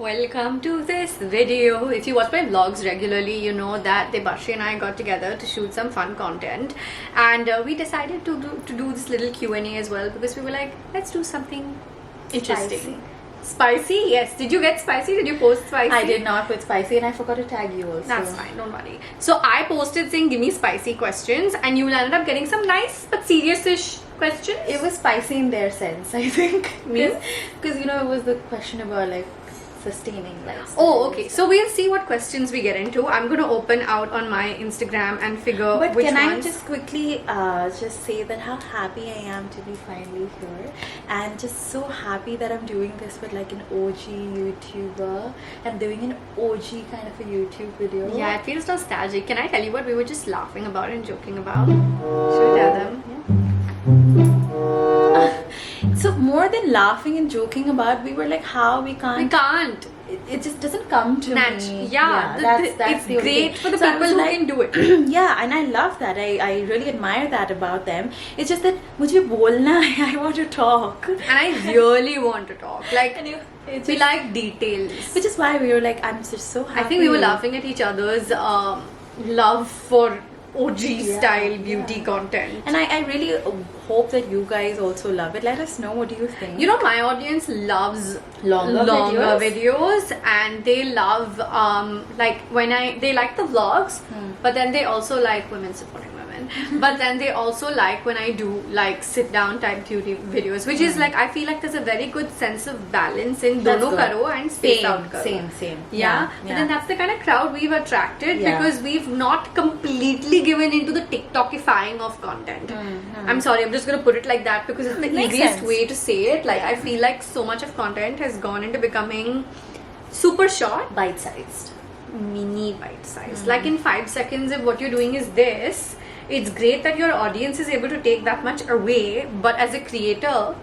welcome to this video. If you watch my vlogs regularly, you know that Debasree and I got together to shoot some fun content, and we decided to do this little Q&A as well, because we were like, let's do something interesting. Spicy? Yes. Did you get spicy? Did you post spicy? I did not put spicy, and I forgot to tag you also. That's fine, don't worry. So I posted saying give me spicy questions, and you ended up getting some nice but serious-ish questions. It was spicy in their sense, I think. Because you know, it was the question about like sustaining lifestyle. Oh, okay. So we'll see what questions we get into. I'm going to open out on my Instagram and figure but which can ones. I just quickly just say that how happy I am to be finally here, and just so happy that I'm doing this with like an OG YouTuber and doing an OG kind of a YouTube video. Yeah, it feels nostalgic. Can I tell you what we were just laughing about and joking about? Should we tell them? So more than laughing and joking about, we were like, how we can't. We can't. It just doesn't come to me. Yeah, that's it's the only great thing. for the So I people was who like, can do it. Yeah, and I love that. I really admire that about them. It's just that mujhe bolna hai, I want to talk. And I really want to talk. Like, It's we just, like details. which is why we were like, I'm just so happy. I think we were laughing at each other's love for OG style beauty content. And I really hope that you guys also love it. Let us know, what do you think? You know, my audience loves Longer videos, and they love like they like the vlogs, but then they also like women supporting women. But then they also like when I do like sit down type beauty videos, which is like, I feel like there's a very good sense of balance in dono karo and space out karo. Same. Yeah. But then that's the kind of crowd we've attracted, because we've not completely given into the TikTokifying of content. I'm sorry, I'm just gonna put it like that because it's the easiest way to say it. Like, I feel like so much of content has gone into becoming super short, bite-sized, mini bite-sized. Like in 5 seconds, if what you're doing is this, it's great that your audience is able to take that much away. But as a creator,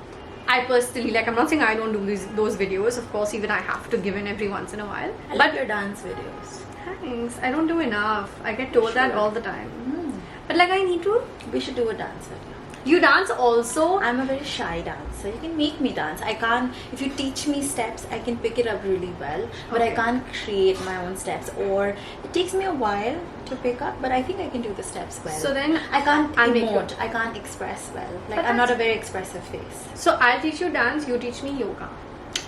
I personally, like, I'm not saying I don't do those videos. Of course, even I have to give in every once in a while. I love your dance videos. Thanks. I don't do enough. I get told that all the time. But like, I need to. We should do a dance video. You dance also? I'm a very shy dancer. You can make me dance. I can't. If you teach me steps, I can pick it up really well. But I can't create my own steps, or it takes me a while to pick up. But I think I can do the steps well. So then I can't emote. I can't express well. Like, I'm not a very expressive face. So I'll teach you dance. You teach me yoga.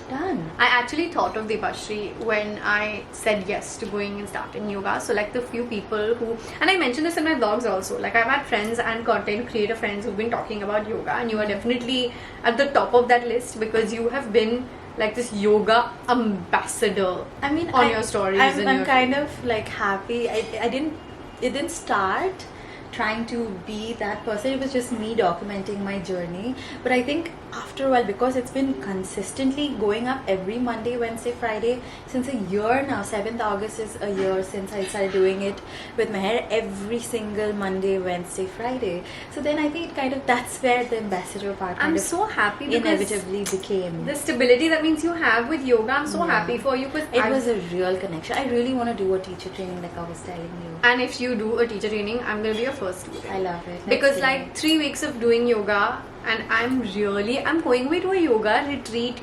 Done. I actually thought of Debasree when I said yes to going and starting yoga. So like the few people who, and I mentioned this in my vlogs also, like I've had friends and content creator friends who've been talking about yoga, and you are definitely at the top of that list because you have been like this yoga ambassador. I mean, on your stories. I'm kind of like happy. It didn't start trying to be that person. It was just me documenting my journey. But I think after a while, because it's been consistently going up every Monday, Wednesday, Friday since a year now. 7th August is a year since I started doing it with my hair every single Monday, Wednesday, Friday. So then I think it kind of, that's where the ambassador part I'm so happy inevitably became. The stability that means you have with yoga. I'm so happy for you, because it was a real connection. I really want to do a teacher training, like I was telling you. And if you do a teacher training, I'm going to be your first student. I love it. Because like 3 weeks of doing yoga, and I'm going away to a yoga retreat.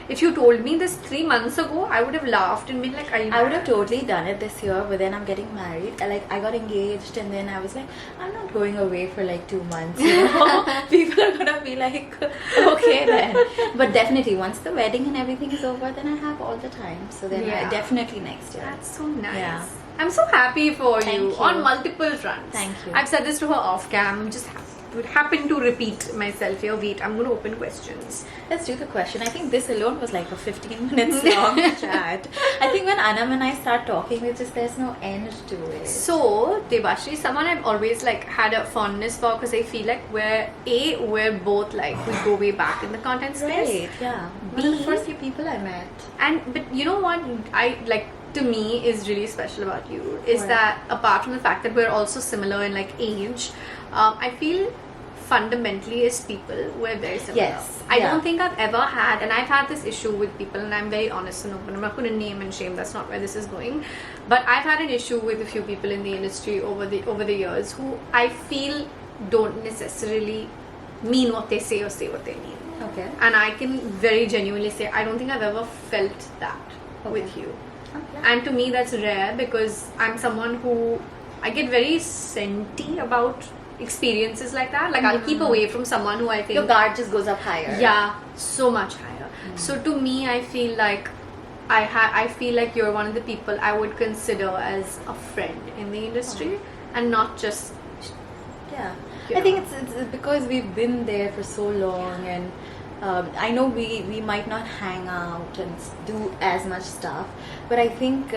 If you told me this 3 months ago, I would have laughed and been like, I would have totally done it this year, but then I'm getting married. I got engaged, and then I was like, I'm not going away for like 2 months. You know? People are gonna be like, okay then. But definitely, once the wedding and everything is over, then I have all the time. So then definitely next year. That's so nice. Yeah. I'm so happy for you you on multiple fronts. Thank you. I've said this to her off cam. I'm just happen to repeat myself here. Wait, I'm going to open questions. Let's do the question. I think this alone was like a 15 minutes long chat. I think when Aanam and I start talking, there's no end to it. So, Debasree, someone I've always like had a fondness for, because I feel like we're both like, we go way back in the content space. Right, yeah. One of the first few people I met. But you know what I like, to me, is really special about you is that apart from the fact that we're also similar in like age, I feel fundamentally as people we're very similar. Yes. I don't think I've ever had, and I've had this issue with people, and I'm very honest and open. I'm not going to name and shame, that's not where this is going, but I've had an issue with a few people in the industry over the years who I feel don't necessarily mean what they say or say what they mean. Okay. And I can very genuinely say I don't think I've ever felt that with you. Okay. And to me that's rare because I'm someone who I get very senti about experiences like that. Like I'll keep away from someone who I think Your guard just goes up higher. yeah, so much higher. So to me I feel like I feel like you're one of the people I would consider as a friend in the industry and not just Yeah. Yeah. I think it's because we've been there for so long, and I know we might not hang out and do as much stuff, but I think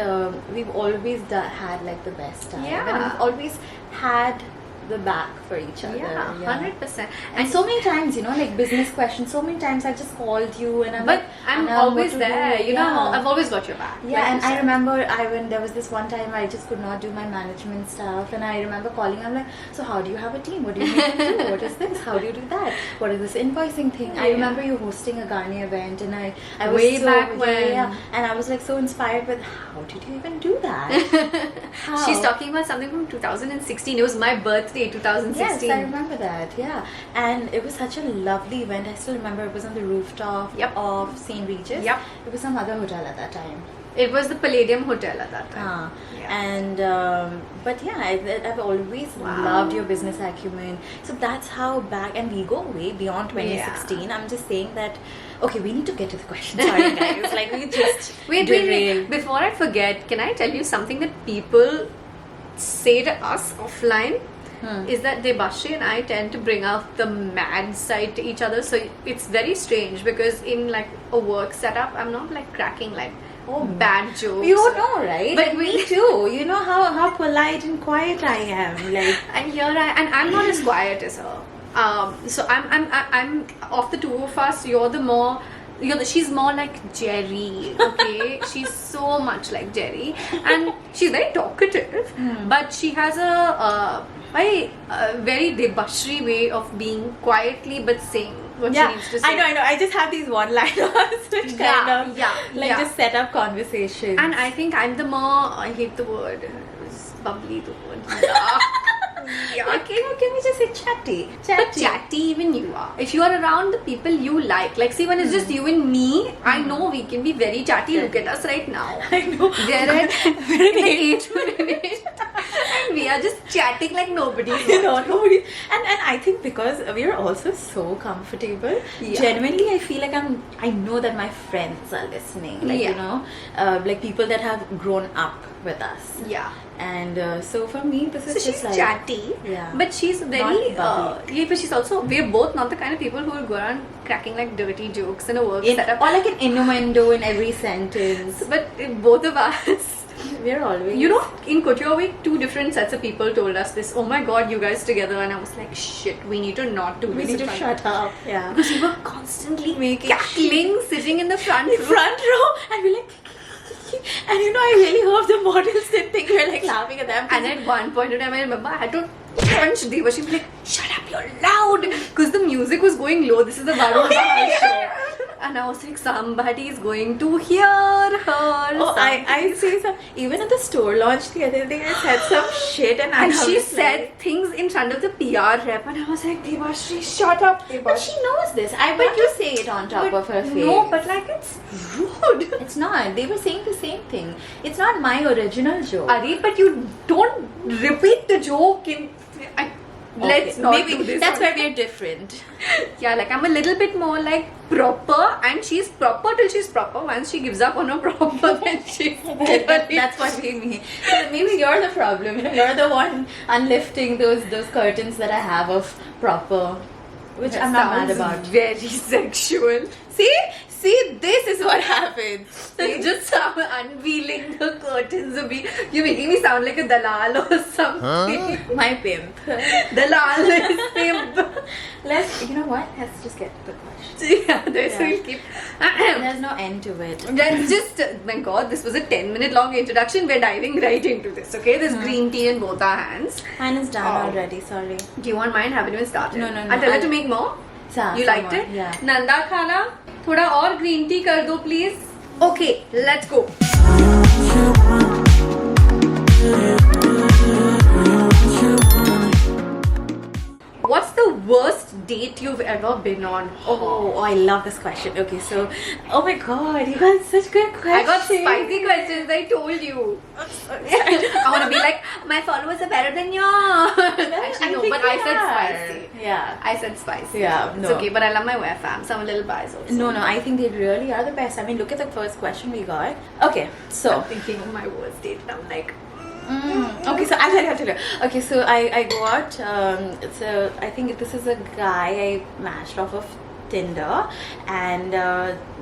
we've always had like the best time. Yeah. And we've always had the back for each other. yeah, 100%. And so many times, you know, like business questions, so many times I just called you and I'm But like, I'm Anam, always what to there. do? You know, I've always got your back. Yeah, like and you I said. remember when there was this one time I just could not do my management stuff, and I remember calling. I'm like, so how do you have a team? What do you need to do? What is this? How do you do that? What is this invoicing thing? I Yeah. remember you hosting a Garni event, and I was Way so, back when. yeah, and I was like so inspired with how did you even do that? How? She's talking about something from 2016. It was my birthday, 2016. Yes, I remember that. Yeah, and it was such a lovely event. I still remember it was on the rooftop Yep. of St. Regis. Yep. It was some other hotel at that time. It was the Palladium Hotel at that time. Yeah. And but yeah, I've always Wow. loved your business acumen. So that's how back, and we go way beyond 2016. I'm just saying that. Okay, we need to get to the question. Sorry, guys. Like we just Wait. derailed. Before I forget, can I tell you something that people say to us offline? Is that Debasree and I tend to bring out the mad side to each other. So it's very strange because in like a work setup, I'm not like cracking like bad jokes. You know, right? But But me too. You know how polite and quiet I am. Like And I'm not as quiet as her. So I'm of the two of us. She's more like Jerry, okay? She's so much like Jerry, and she's very talkative, but she has a very Debasree way of being quietly but saying what she needs to say. I know. I just have these one-liners which kind of just set up conversations. And I think I'm the more, I hate the word, it's bubbly, the word. Yeah. okay, can we just say chatty? But chatty even you are. If you are around the people you like see when it's just you and me, I know we can be very chatty. Look at us right now. I know. We're at very 8 minutes and we are just chatting like nobody's You know, watching. nobody, and I think because we are also so comfortable, Yeah. genuinely I feel like I know that my friends are listening, like Yeah. you know, like people that have grown up with us, Yeah. and so for me this is So just she's like chatty, yeah. but she's very Not bubbly. but she's also, we're both not the kind of people who will go around cracking like dirty jokes in a work setup. or like an innuendo in every sentence. But both of us, We're always, you know, in Couture Week, 2 different sets of people told us this. Oh my god, you guys together, and I was like, shit, we need to not do we this. need in to front shut up. Yeah. because we were constantly Making cackling, sitting in the front in row. front row, and we're like, and you know, I really hope the models didn't think we're like laughing at them. And at one point in time, I remember I had to punch Deva. She'd be like, shut up, you're loud. Because the music was going low. This is the Varun Bahal show. And I was like, somebody is going to hear her. Oh, I see some. Even at the store launch the other day, I said some shit, and And I she was said like, things in front of the PR rep. And I was like, Debasree, shut up, but Debasree. she knows this. I bet you say it on top But of her face. no, but like it's rude. It's not. They were saying the same thing. It's not my original joke. Ari, but you don't repeat the joke in. Let's Okay, not maybe do this. that's where we're different. Yeah, like I'm a little bit more like proper, and she's proper till she's proper. Once she gives up on her proper, then she's That's what we mean. So maybe you're the problem. You're the one unlifting those curtains that I have of proper, which I'm not mad about. Very sexual. See, this is what happens. So you just start unveiling the curtains of me. You're making me sound like a dalal or something. My pimp. Dalal is pimp. You know what? Let's just get to the question. Yeah, this Yeah. will keep. There's no end to it. Let's just, my god, this was a 10-minute long introduction. We're diving right into this, okay? There's green tea in both our hands. Mine is done Oh. already, sorry. Do you want mine? Haven't even started. No, no, no. I'll tell her I'll- to make more. Some You liked more, it? yeah. Nanda Khana, thoda और green tea कर दो please. Okay, let's go. What's the worst date you've ever been on? Oh, I love this question. Okay, so, oh my god, you got such good questions. I got spicy questions, I told you. I want to be like, my followers are better than yours. Actually, no, but I said spicy. Yeah. I said spicy. Yeah, It's no. okay, but I love my wear fam, so I'm a little biased also. No, I think they really are the best. I mean, look at the first question we got. Okay, so. I'm thinking of my worst date and I'm like, Okay, so I'll tell you. Okay, so I got, so I think this is a guy I matched off of Tinder, and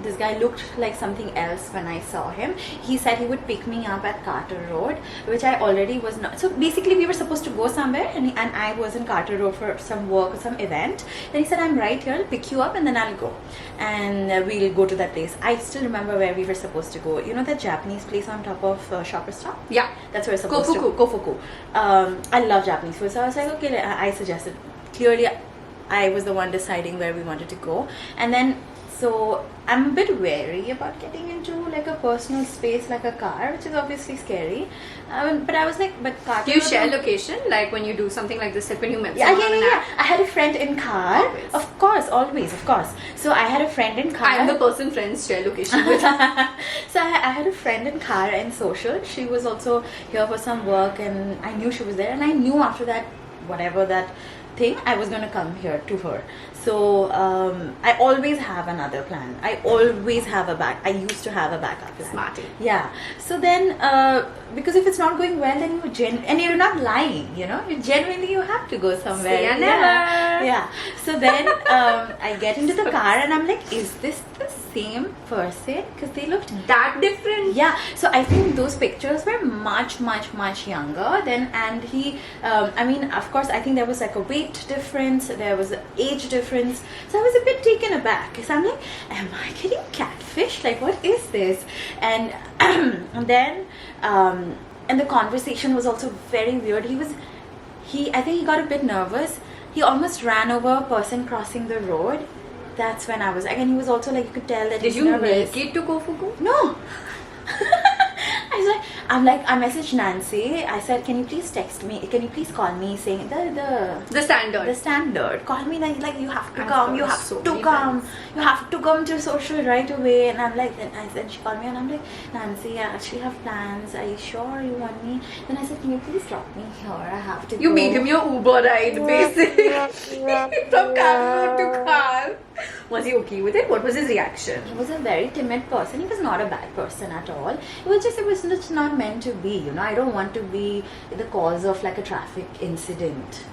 this guy looked like something else when I saw him. He said he would pick me up at Carter Road, which I already was not. So basically we were supposed to go somewhere, and I was in Carter Road for some work or some event. Then he said, I'm right here, I'll pick you up and then I'll go, and we'll go to that place. I still remember where we were supposed to go. You know that Japanese place on top of Shoppers Stop? yeah. That's where we're supposed to go. Kofuku. I love Japanese food, so I was like, okay, I suggested. Clearly, I was the one deciding where we wanted to go, and then so I'm a bit wary about getting into like a personal space like a car, which is obviously scary. But I was like, but car. Do you share location, like when you do something like this, like when you met Yeah. someone on an app? I had a friend in car. Always. Of course, always, of course. So I had a friend in car. I'm the person friends share location with. So I had a friend in car and social. She was also here for some work, and I knew she was there, and I knew after that, whatever that thing, I was going to come here to her. So I always have another plan. I always have I used to have a backup plan. Smarty. Yeah. So then, because if it's not going well, then and you're not lying, you know, genuinely you have to go somewhere. See ya never. Yeah. So then I get into the car and I'm like, is this the same person? Because they looked That different? yeah, so I think those pictures were much younger then, and he I mean, of course, I think there was like a weight difference, there was an age difference, so I was a bit taken aback because I'm like, am I getting catfish? Like, what is this? And and then and the conversation was also very weird. I think he got a bit nervous. He almost ran over a person crossing the road. That's when I was like, and he was also like, you could tell that Did he's you nervous. make it to Kofuku? No. I messaged Nancy. I said, can you please text me? Can you please call me saying The standard. the standard. Call me like you have to I've come. got You have so to many come. friends. You have to come to social right away. And I'm like, then I said, she called me and I'm like, Nancy, I actually have plans. Are you sure you want me? Then I said, can you please drop me here? I have to You go. made him your Uber ride, basically. From car to car. Was he okay with it? What was his reaction? He was a very timid person. He was not a bad person at all. It was just not meant to be. You know, I don't want to be the cause of like a traffic incident.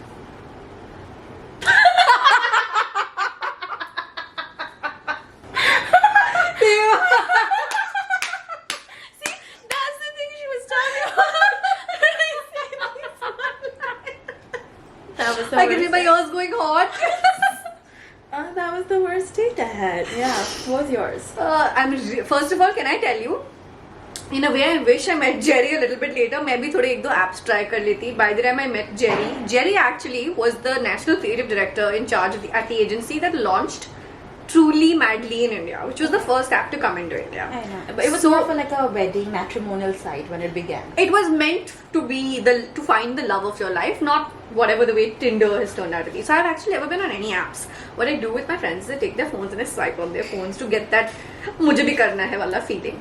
See, that's the thing she was talking about. That was the I can worst. feel my ears going hot. That was the worst date I had. Yeah, what was yours? First of all, can I tell you? In a way, I wish I met Jerry a little bit later. Maybe थोड़े एक दो apps try कर लेती. By the time I met Jerry, Jerry actually was the national creative director in charge at the agency that launched Truly Madly in India, which was the first app to come into India. I know, but it was more for like a wedding matrimonial site when it began. It was meant to be to find the love of your life, not whatever the way Tinder has turned out to be. So I've actually never been on any apps. What I do with my friends is I take their phones and I swipe on their phones to get that mujhe bhi karna hai wala feeling.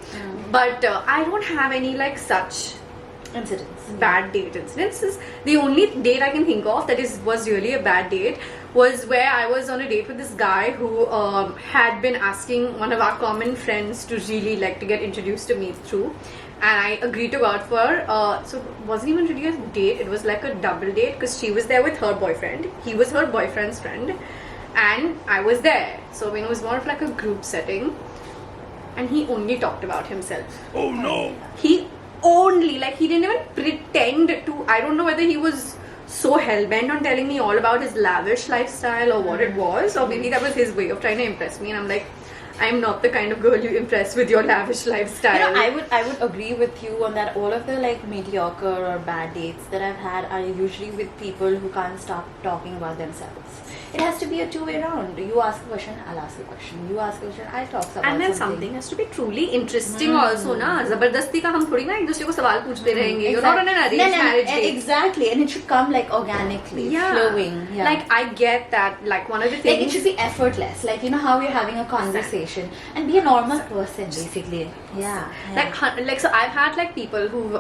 But I don't have any like such Incidents. bad date incidents. The only date I can think of that was really a bad date was where I was on a date with this guy who had been asking one of our common friends to really like to get introduced to me through, and I agreed to go out for so it wasn't even really a date, it was like a double date because she was there with her boyfriend, he was her boyfriend's friend, and I was there. So I mean, it was more of like a group setting, and he only talked about himself. Oh no! He only, like, he didn't even pretend to. I don't know whether he was so hell-bent on telling me all about his lavish lifestyle or what it was, or maybe that was his way of trying to impress me, and I'm like, I'm not the kind of girl you impress with your lavish lifestyle. You know, I would agree with you on that. All of the like mediocre or bad dates that I've had are usually with people who can't stop talking about themselves. It has to be a two-way round. You ask a question, I'll ask a question. You ask a question, I'll talk about and then something has to be truly interesting also, na? Zabardasti ka hum thodi na ek dusre ko sawal पूछते रहेंगे. You're not on an arranged marriage date. Exactly, and it should come like organically, flowing. Yeah. Like I get that. Like one of the things. Like it should be effortless. Like you know how you're having a conversation and be a normal person basically. Yeah. Like so I've had like people who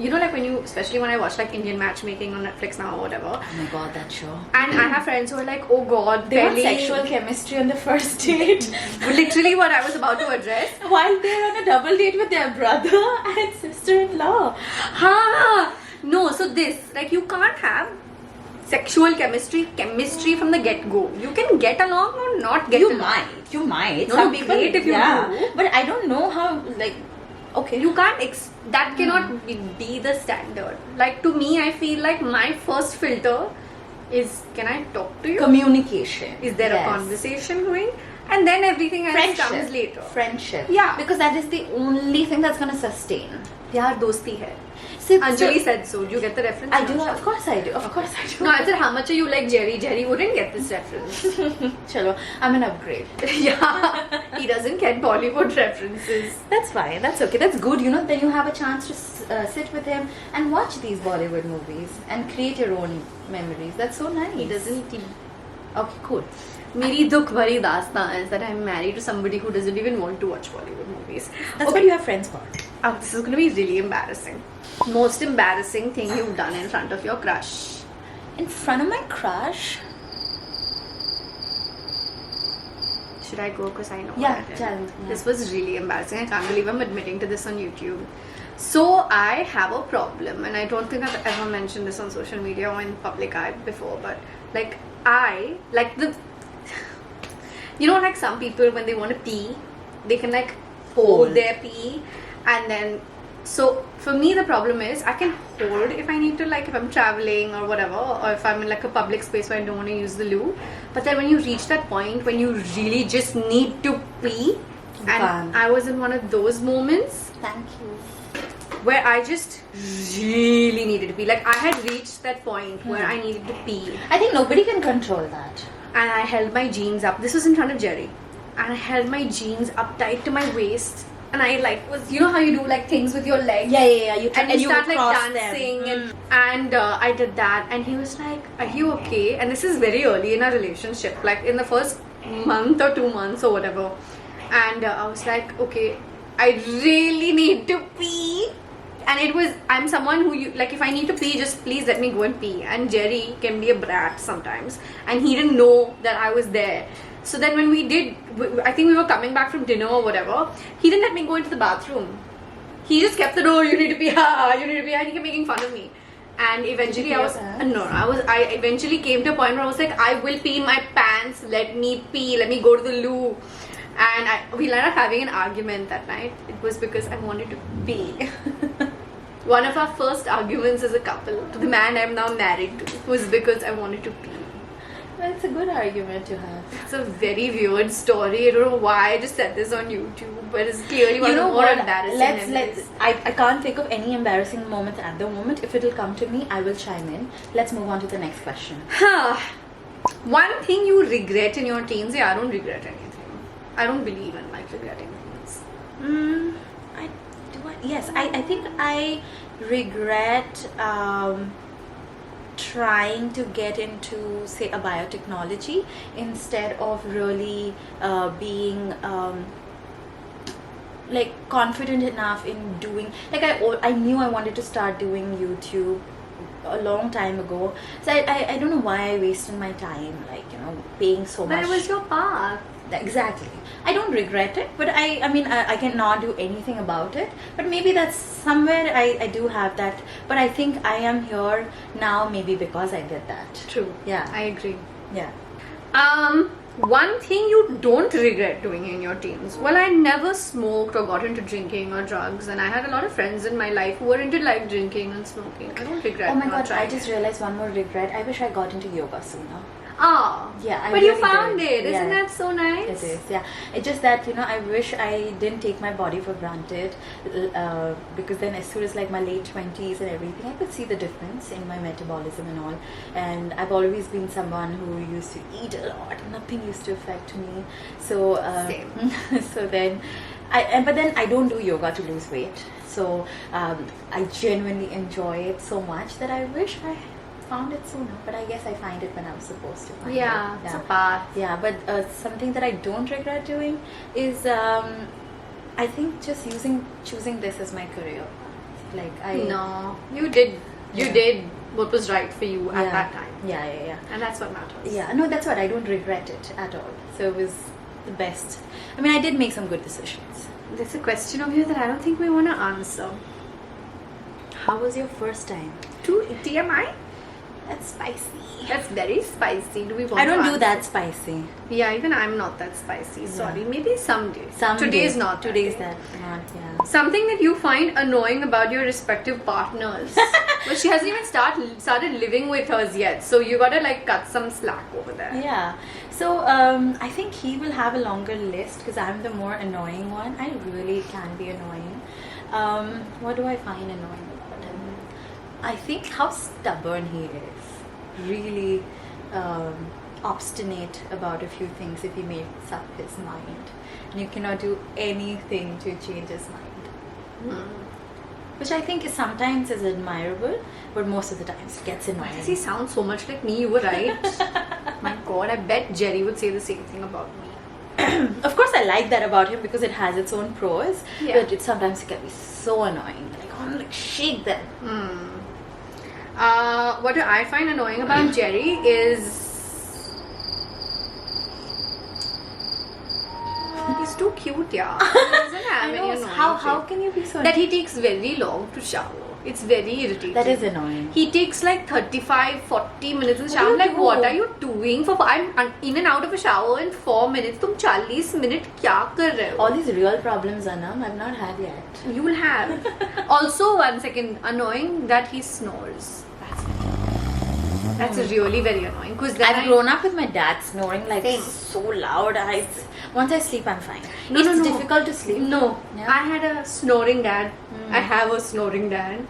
you know like when you, especially when I watch like Indian matchmaking on Netflix now or whatever. Oh my god, that show. And I have friends who are like, oh god, they want sexual chemistry on the first date. Literally what I was about to address. While they're on a double date with their brother and sister-in-law. No, so this, like you can't have sexual chemistry from the get-go. You can get along or not get along. You might. No, some people, great if you do. But I don't know how, like, okay. You can't, that cannot be the standard. Like to me, I feel like my first filter is, can I talk to you? Communication. Is there a conversation going? And then everything else comes later. Friendship. Yeah. Because that is the only thing that's going to sustain. Pyar dosti hai. Anjali said so. Do you get the reference? I do. Of course I do. Of course I do. No, I said, how much are you like Jerry? Jerry wouldn't get this reference. Chalo, I'm an upgrade. Yeah. He doesn't get Bollywood references. That's fine. That's okay. That's good. You know, then you have a chance to sit with him and watch these Bollywood movies and create your own memories. That's so nice. He doesn't. Okay, cool. Meri dukh bhari dastan is that I'm married to somebody who doesn't even want to watch Bollywood movies. That's what you have friends for. Oh, this is going to be really embarrassing. Most embarrassing thing you've done in front of your crush. In front of my crush? Should I go? Because I know. Yeah, tell me. This was really embarrassing. I can't believe I'm admitting to this on YouTube. So I have a problem, and I don't think I've ever mentioned this on social media or in public eye before, but like I like the you know, like some people when they want to pee, they can like hold their pee, and then so for me the problem is I can hold if I need to, like if I'm traveling or whatever, or if I'm in like a public space where I don't want to use the loo. But then when you reach that point when you really just need to pee, and I was in one of those moments. Thank you. Where I just really needed to pee. Like I had reached that point where I needed to pee. I think nobody can control that. And I held my jeans up. This was in front of Jerry. And I held my jeans up tight to my waist. And I like was, you know how you do like things with your legs? Yeah. You start like dancing. And I did that. And he was like, are you okay? And this is very early in our relationship. Like in the first month or 2 months or whatever. And I was like, okay, I really need to pee. And it was, I'm someone who you like, if I need to pee, just please let me go and pee. And Jerry can be a brat sometimes, and he didn't know that I was there. So then when we did, I think we were coming back from dinner or whatever, he didn't let me go into the bathroom. He just kept the door, you need to pee, you need to pee, and he kept making fun of me. And eventually I eventually came to a point where I was like, I will pee my pants, let me pee, let me go to the loo. And we ended up having an argument that night. It was because I wanted to pee. One of our first arguments as a couple, to the man I'm now married to, was because I wanted to pee. Well, it's a good argument to have. It's a very weird story. I don't know why I just said this on YouTube, but it's clearly one of the more embarrassing memories. I can't think of any embarrassing moments at the moment. If it'll come to me, I will chime in. Let's move on to the next question. One thing you regret in your teens? Yeah, I don't regret anything. I don't believe in like regretting things. Yes, I think I regret trying to get into, say, a biotechnology instead of really being like confident enough in doing, like I knew I wanted to start doing YouTube a long time ago, so I don't know why I wasted my time, like, you know, paying so much. But it was your path. Exactly. I don't regret it, but I mean I cannot do anything about it, but maybe that's somewhere I do have that, but I think I am here now maybe because I did that. True. Yeah, I agree. Yeah. One thing you don't regret doing in your teens? Well, I never smoked or got into drinking or drugs, and I had a lot of friends in my life who were into like drinking and smoking. I don't regret. Oh my god, I just realized one more regret. I wish I got into yoga sooner. Oh, Yeah, I but you really found did. it. Isn't Yeah. that so nice? It is, yeah. It's just that, you know, I wish I didn't take my body for granted, because then as soon as like my late 20s and everything, I could see the difference in my metabolism and all. And I've always been someone who used to eat a lot. Nothing used to affect me. So, Same. so then, but then I don't do yoga to lose weight. So I genuinely enjoy it so much that I wish I found it sooner, but I guess I find it when I was supposed to find Yeah, it. it's a path. Yeah, but something that I don't regret doing is I think just choosing this as my career. Like No, you did. You Yeah. did what was right for you at Yeah. that time. Yeah. And that's what matters. Yeah, no, that's what I don't regret it at all. So it was the best. I mean, I did make some good decisions. There's a question over here that I don't think we want to answer. How was your first time? To TMI? That's spicy. That's very spicy. Do we want I don't to do answer? that spicy. Yeah, even I'm not that spicy. Sorry. Yeah. Maybe someday. Someday. Today's not. Today's that. that not. Yeah. Something that you find annoying about your respective partners. But she hasn't even started living with hers yet. So you gotta like cut some slack over there. Yeah. So I think he will have a longer list because I'm the more annoying one. I really can be annoying. What do I find annoying about him? I think how stubborn he is. Really obstinate about a few things if he makes up his mind. And you cannot do anything to change his mind. Which I think is sometimes is admirable, but most of the times it gets Why annoying. does he sound so much like me? You were right. My God, I bet Jerry would say the same thing about me. Of course, I like that about him because it has its own pros. Yeah. But sometimes it can be so annoying. Like, I want to like shake them. What do I find annoying about Jerry is he's too cute, yeah. He doesn't have any annoying how trait. can you be so That he takes very long to shower. It's very irritating. That is annoying. He takes like 35-40 minutes in the What shower. do I'm like, you do? what are you doing? I'm in and out of a shower in 4 minutes. तुम 40 minutes क्या कर रहे हो? All these real problems, Anam, I've not had yet. You will have. Also, one second, annoying that he snores. That's really very annoying. Because then I've grown up with my dad snoring like Same. so loud. Once I sleep, I'm fine. No, it's no, no. difficult to sleep. No, Yeah. I had a snoring dad. I have a snoring dad.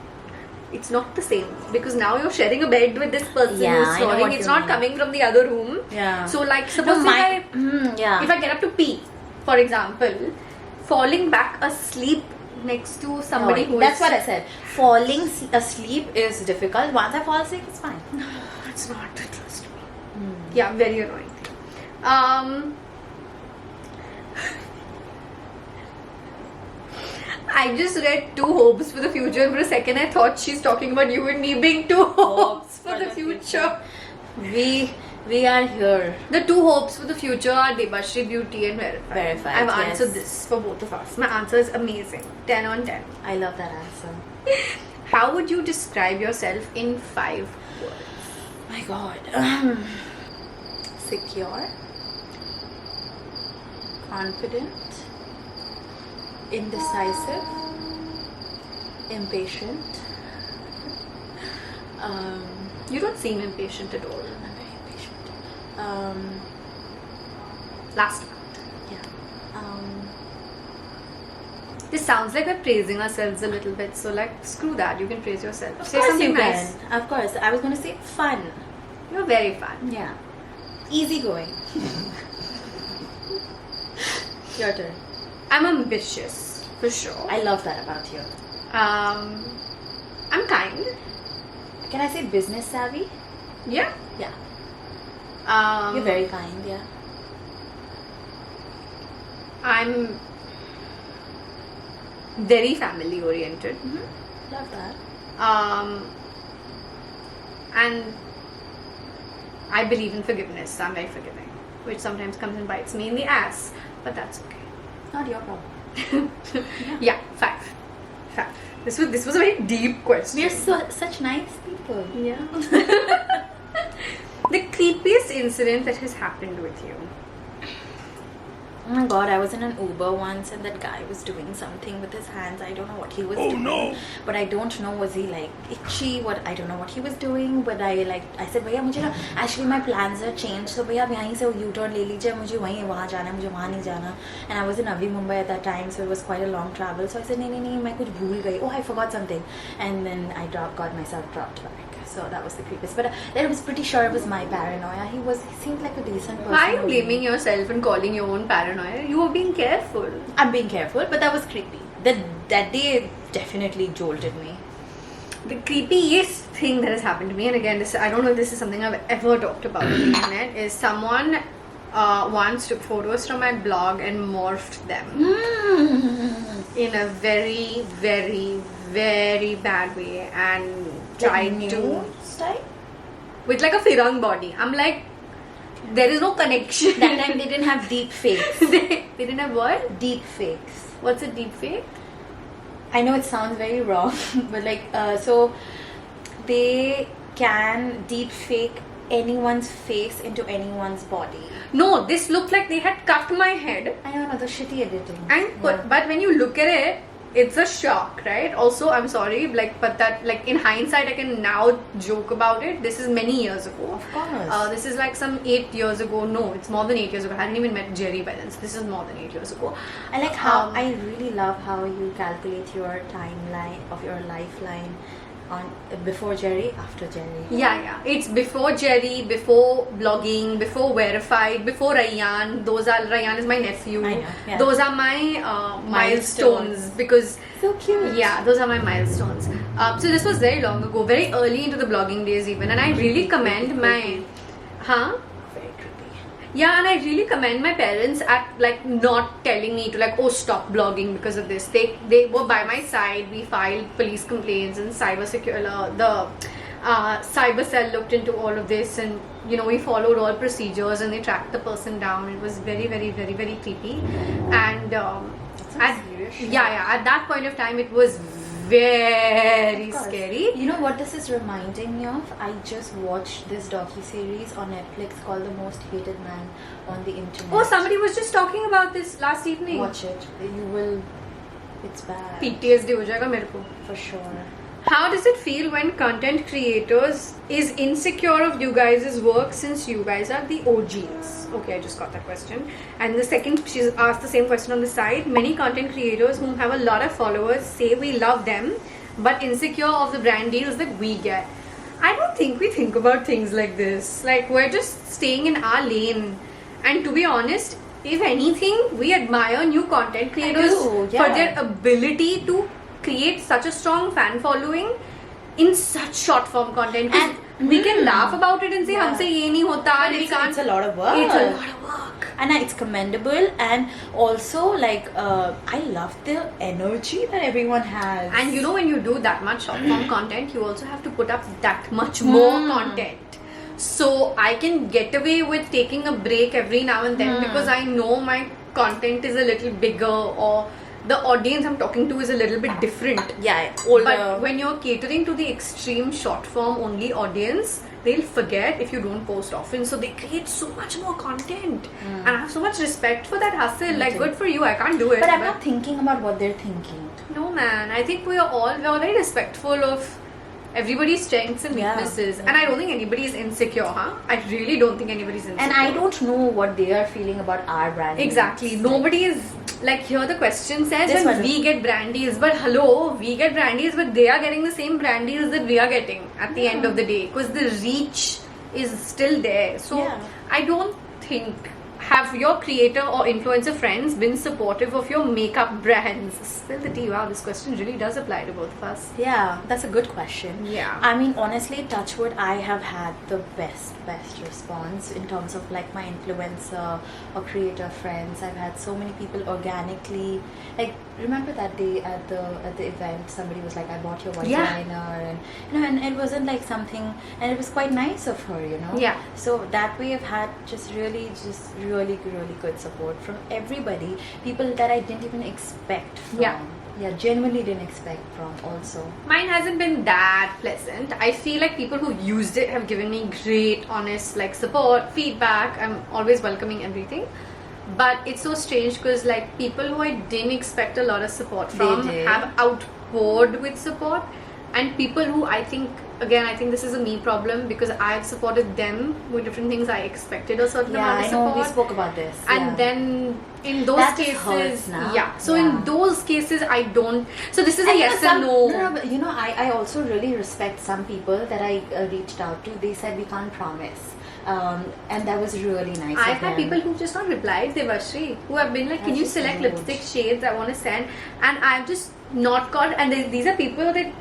It's not the same because now you're sharing a bed with this person Yeah, who's I know snoring. what It's you not mean. coming from the other room. Yeah. So, like, No, suppose yeah. if I get up to pee, for example, falling back asleep next to somebody who That's is... what I said. Falling asleep is difficult. Once I fall asleep, it's fine. No, it's not. Trust me. Yeah, very annoying. I just read two hopes for the future, and for a second I thought she's talking about you and me being two hopes for the future. We are here. The two hopes for the future are Debasree, Beauty and Verified. Verified, I've yes. answered this for both of us. My answer is amazing. 10 on 10. I love that answer. How would you describe yourself in 5 words? My God. Secure, confident, indecisive, impatient. You don't seem impatient at all. I'm very impatient. Last one. Yeah. This sounds like we're praising ourselves a little bit, so like screw that. You can praise yourself. Of Say course something you nice. can. Of course. I was going to say fun. You're very fun. Yeah. Easygoing. Your turn. I'm ambitious, for sure. I love that about you. I'm kind. Can I say business savvy? Yeah. Yeah. You're You're very kind, yeah. I'm very family oriented. Love that. And I believe in forgiveness. I'm very forgiving, which sometimes comes and bites me in the ass, but that's okay. Not your problem. Yeah, 5. This was a very deep question. We're such nice people. Yeah. The creepiest incident that has happened with you. Oh my god, I was in an Uber once and that guy was doing something with his hands. I don't know what he was doing. No. But I don't know, was he like itchy? I don't know what he was doing. But I said, भैया मुझे ना actually my plans are changed. So भैया आप यहीं से U-turn ले लीजिए. मुझे वहीं वहाँ जाना है, मुझे वहाँ नहीं जाना. And I was in Navi Mumbai at that time, so it was quite a long travel. So I said नहीं मैं कुछ भूल गई. Oh, I forgot something. And then I got myself dropped back. So that was the creepiest. But I was pretty sure it was my paranoia. He seemed like a decent person. Why are you blaming yourself and calling your own paranoia? You were being careful. I'm being careful, but that was creepy. That day definitely jolted me. The creepiest thing that has happened to me, and again, I don't know if this is something I've ever talked about on the internet, is someone once took photos from my blog and morphed them in a very, very, very bad way and tried to style with like a Firang body. I'm like, there is no connection. That time they didn't have deep fakes. they didn't have what? Deep fakes. What's a deep fake? I know it sounds very wrong, but like so they can deep fake anyone's face into anyone's body. No, this looked like they had cut my head. I don't know, the shitty editing. But when you look at it, it's a shock, right? Also, I'm sorry, but that, in hindsight, I can now joke about it. This is many years ago. Of course. This is like some 8 years ago. No, it's more than 8 years ago. I hadn't even met Jerry by then. So this is more than 8 years ago. I like how, I really love how you calculate your timeline of your lifeline on before Jerry, after Jerry. Yeah. It's before Jerry, before blogging, before verified, before Rayyan. Rayyan is my nephew. I know, yeah. Those are my milestones because so cute. Yeah, those are my milestones. So this was very long ago, very early into the blogging days even, and I really commend my Yeah, and I really commend my parents at not telling me to stop blogging because of this. They were by my side. We filed police complaints and cyber cell looked into all of this, and we followed all procedures and they tracked the person down. It was very, very, very, very creepy. And at that point of time it was very scary. You know what this is reminding me of? I just watched this docu-series on Netflix called The Most Hated Man on the Internet. Oh, somebody was just talking about this last evening. Watch it. You will... It's bad. PTSD ho jayega mere ko. For sure. How does it feel when content creators is insecure of you guys' work since you guys are the OGs? Okay, I just got that question. And the second, she's asked the same question on the side. Many content creators who have a lot of followers say we love them, but insecure of the brand deals that we get. I don't think we think about things like this. We're just staying in our lane. And to be honest, if anything, we admire new content creators for their ability to create such a strong fan following in such short form content. And we can laugh about it and say, humse ye nahi hota, and we can't. It's a lot of work. It's a lot of work. And it's commendable, and also I love the energy that everyone has. And when you do that much short form content, you also have to put up that much more content. So I can get away with taking a break every now and then because I know my content is a little bigger, or the audience I'm talking to is a little bit different. Yeah, older. But when you're catering to the extreme short form only audience, they'll forget if you don't post often. So they create so much more content. And I have so much respect for that hustle. Good for you. I can't do it. But I'm not thinking about what they're thinking. No, man. I think we're all very respectful of everybody's strengths and weaknesses. And I don't think anybody is insecure, I really don't think anybody's insecure. And I don't know what they are feeling about our brand. Exactly. Nobody is here the question says when we get brand deals, but hello, we get brand deals, but they are getting the same brand deals that we are getting at the end of the day, because the reach is still there. So I don't think, have your creator or influencer friends been supportive of your makeup brands? Spill the tea. Wow, this question really does apply to both of us. Yeah, that's a good question. Yeah. I mean, honestly, touch wood, I have had the best response in terms of my influencer or creator friends. I've had so many people organically. Remember that day at the event, somebody was like, I bought your white liner, and and it wasn't something, and it was quite nice of her, Yeah. So that way I've had really good support from everybody, people that I didn't even expect from. Yeah, genuinely didn't expect from also. Mine hasn't been that pleasant. I feel like people who used it have given me great, honest, support, feedback. I'm always welcoming everything. but it's so strange because like people who I didn't expect a lot of support from did. have outpoured with support, and people who I think this is a me problem because I've supported them with different things. I expected a certain amount of I support. know, we spoke about this. And then in those That cases, hurts now. yeah. So in those cases, I don't. So this is a And yes and no. No, but I also really respect some people that I reached out to. They said we can't promise. And that was really nice. I've had people who've just not replied, Debasree, who have been like, can That's you just select rude. lipstick shades I want to send? And I've just not got, and these are people that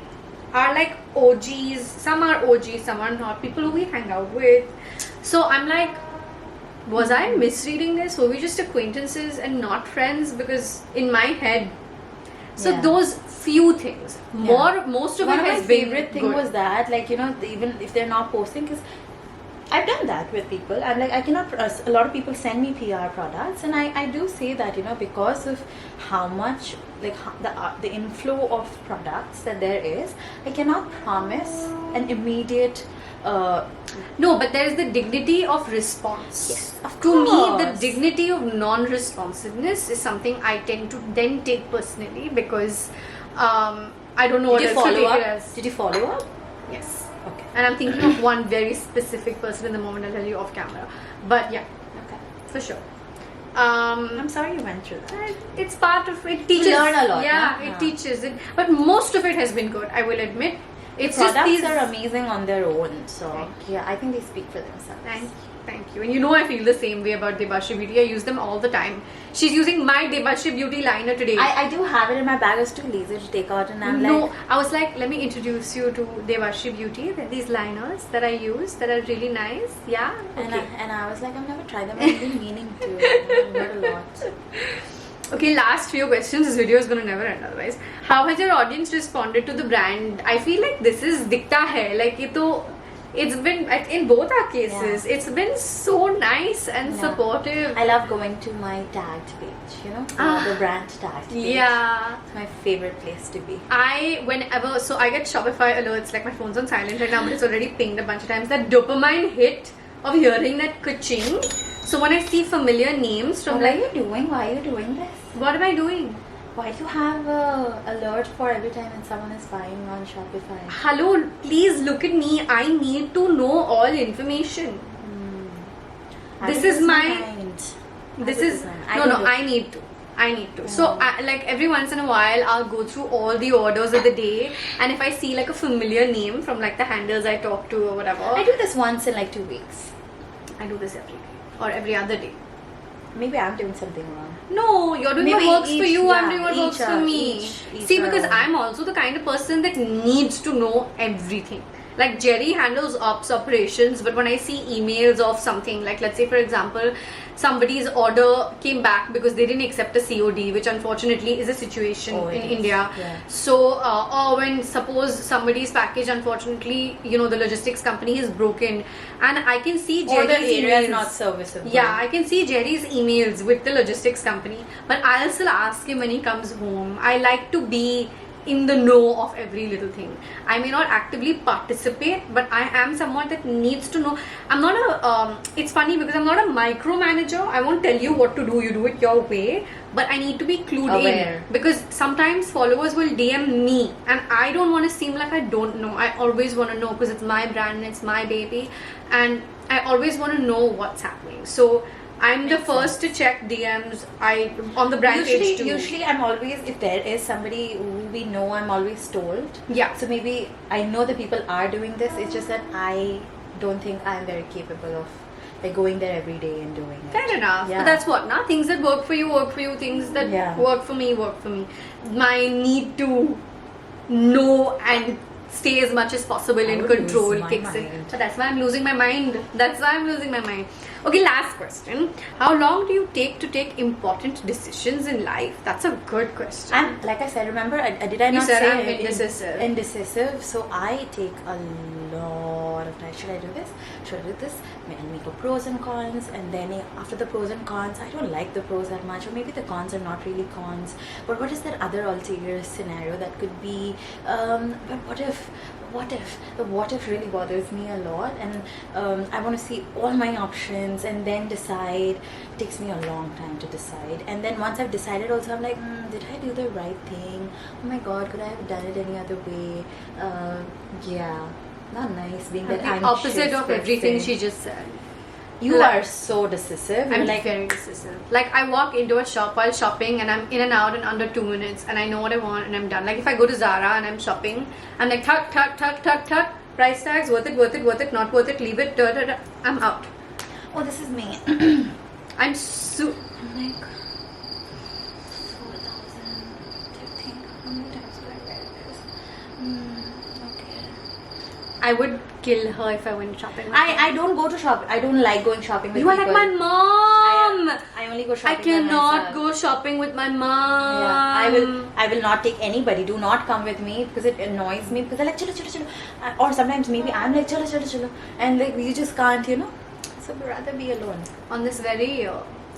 are like OGs, some are OGs, some are not, people who we hang out with. So I'm like, was I misreading this? Were we just acquaintances and not friends? Because in my head, so those few things, most of One it of has my been favorite thing good. was that, like, even if they're not posting, because I've done that with people. I'm like, I cannot. A lot of people send me PR products, and I do say that because of how much the inflow of products that there is, I cannot promise an immediate. No, but there is the dignity of response. Yes, of To me, the course. dignity of non-responsiveness is something I tend to then take personally because I don't know what Did you else to follow take it up? as. Did you follow up? Yes. Okay. And I'm thinking of one very specific person in the moment. I'll tell you off camera. But yeah, Okay. for sure. I'm sorry you went through that. It's part of it. Teaches. learn a lot, Yeah, huh? it teaches it. But most of it has been good. I will admit. It's just Products these. are amazing on their own. So Thank yeah, I think they speak for themselves. Thank you. And you know I feel the same way about Debasree Beauty. I use them all the time. She's using my Debasree Beauty liner today. I do have it in my bag. I was too lazy to take out, and I'm No, like, I was like, let me introduce you to Debasree Beauty. They're these liners that I use that are really nice. Yeah. Okay. and I was like, I've never tried them. I've been meaning to. I've heard a lot. Okay, last few questions. This video is gonna never end otherwise. How has your audience responded to the brand? I feel like this is dikta hai. Like it's been in both our cases. It's been so nice and supportive. I love going to my tagged page. The brand tagged page. Yeah. It's my favorite place to be. I get Shopify alerts, like my phone's on silent right now, but it's already pinged a bunch of times. That dopamine hit of hearing that ka-ching. So when I see familiar names from What are you doing? Why are you doing this? what am I doing? Why do you have a alert for every time when someone is buying on Shopify? Hello, please look at me. I need to know all information. This is my. This is no. I need to. So like every once in a while I'll go through all the orders of the day, and if I see like a familiar name from like the handlers I talk to or whatever, I do this once in like 2 weeks. I do this every day or every other day. Maybe I'm doing something wrong. No, you're doing Maybe what works for each- you. I'm yeah, doing what each works for are- me. each See, are because own. I'm also the kind of person that needs to know everything. Like Jerry handles ops operations, but when I see emails of something, like let's say for example, somebody's order came back because they didn't accept a COD, which unfortunately is a situation in India. Yeah. So, or when suppose somebody's package, unfortunately, the logistics company is broken, and I can see Or Jerry's the area is emails. not serviceable. Yeah, I can see Jerry's emails with the logistics company, but I'll still ask him when he comes home. I like to be in the know of every little thing. I may not actively participate, but I am someone that needs to know. I'm not it's funny because I'm not a micromanager. I won't tell you what to do, you do it your way, but I need to be clued Aware. in, because sometimes followers will DM me and I don't want to seem like I don't know. I always want to know because it's my brand and it's my baby, and I always want to know what's happening. So I'm the first to check DMs on the brand page too. Usually I'm always, if there is somebody who we know, I'm always told. Yeah. So maybe I know that people are doing this. It's just that I don't think I'm very capable of like going there every day and doing it. Fair enough. Yeah. But that's what, nah? Things that work for you. Things that work for me. My need to know and stay as much as possible in control kicks in. But that's why I'm losing my mind. Okay, last question. How long do you take to take important decisions in life? That's a good question. And like I said, remember, did I You not said say I'm indecisive. Indecisive. So I take a lot lot of time. Should I do this? Should I do this? I'll make a pros and cons, and then after the pros and cons, I don't like the pros that much, or maybe the cons are not really cons. But what is that other ulterior scenario that could be? But what if? The what if really bothers me a lot, and I want to see all my options and then decide. It takes me a long time to decide, and then once I've decided also, I'm like, did I do the right thing? Oh my god, could I have done it any other way? Yeah, not nice being that the anxious opposite of everything person. she just said. You are so decisive. You're I'm like, very decisive. Like, I walk into a shop while shopping and I'm in and out in under 2 minutes, and I know what I want and I'm done. Like, if I go to Zara and I'm shopping, I'm like, tuck, price tags, worth it, not worth it, leave it, I'm out. oh, this is me. I'm I'm like, 4,000. Do you think how many times would I wear this? Okay. I would kill her if I went shopping with her. I don't go to shop. I don't like going shopping with You are people. like my mom. I only go I shopping. by cannot myself. go shopping with my mom. Yeah, I will not take anybody. Do not come with me because it annoys me. Because they're like chalo. Or sometimes maybe I'm like chalo, and like you just can't, So I'd rather be alone. On this very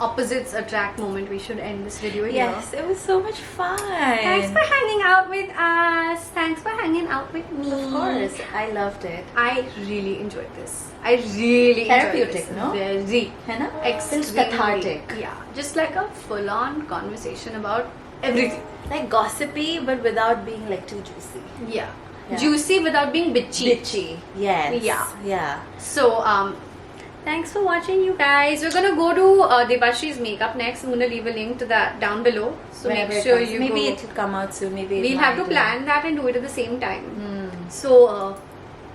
opposites attract moment, we should end this video here. Yes, it was so much fun. Thanks for hanging out with us. Thanks for hanging out with me. Of course, I loved it. I really enjoyed this. I really Therapeutic, enjoyed this. no? Very. है ना? Extremely Feels cathartic. Yeah, just like a full-on conversation about everything. Like gossipy, but without being like too juicy. Yeah. Yeah. Juicy without being bitchy. Bitchy. Yes. Yeah. So, thanks for watching, you guys. We're gonna go to Debasree's makeup next. I'm gonna leave a link to that down below. So Whenever make it sure comes. you Maybe go. it will come out soon. Maybe We'll have to plan that and do it at the same time. So,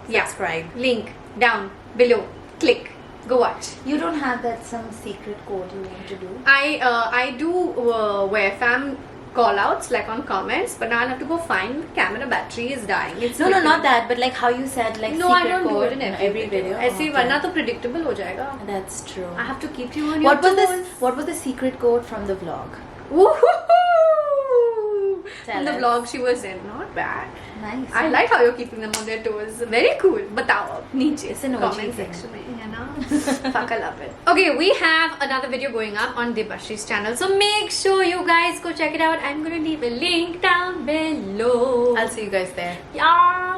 yeah. Subscribe. Link down below. Click. Go watch. You don't have that some secret code you want to do? I do wear fam call outs like on comments, but now I'll have to go find the camera battery is dying. It's No, sleeping. not that. But like how you said, like No, secret I don't do code it in every video. ऐसे Okay. वरना तो predictable हो जाएगा. That's true. I have to keep you on your What was toes. this? What was the secret code from the vlog? Woohoo! Tell In the us. vlog she was in, not bad. Nice. I like how you're keeping them on their toes. Very cool. बताओ नीचे It's an OG comment thing. section में है ना. Fuck, I love it. Okay, we have another video going up on Debasree's channel, so make sure you guys go check it out. I'm gonna leave a link down below. I'll see you guys there. Yeah.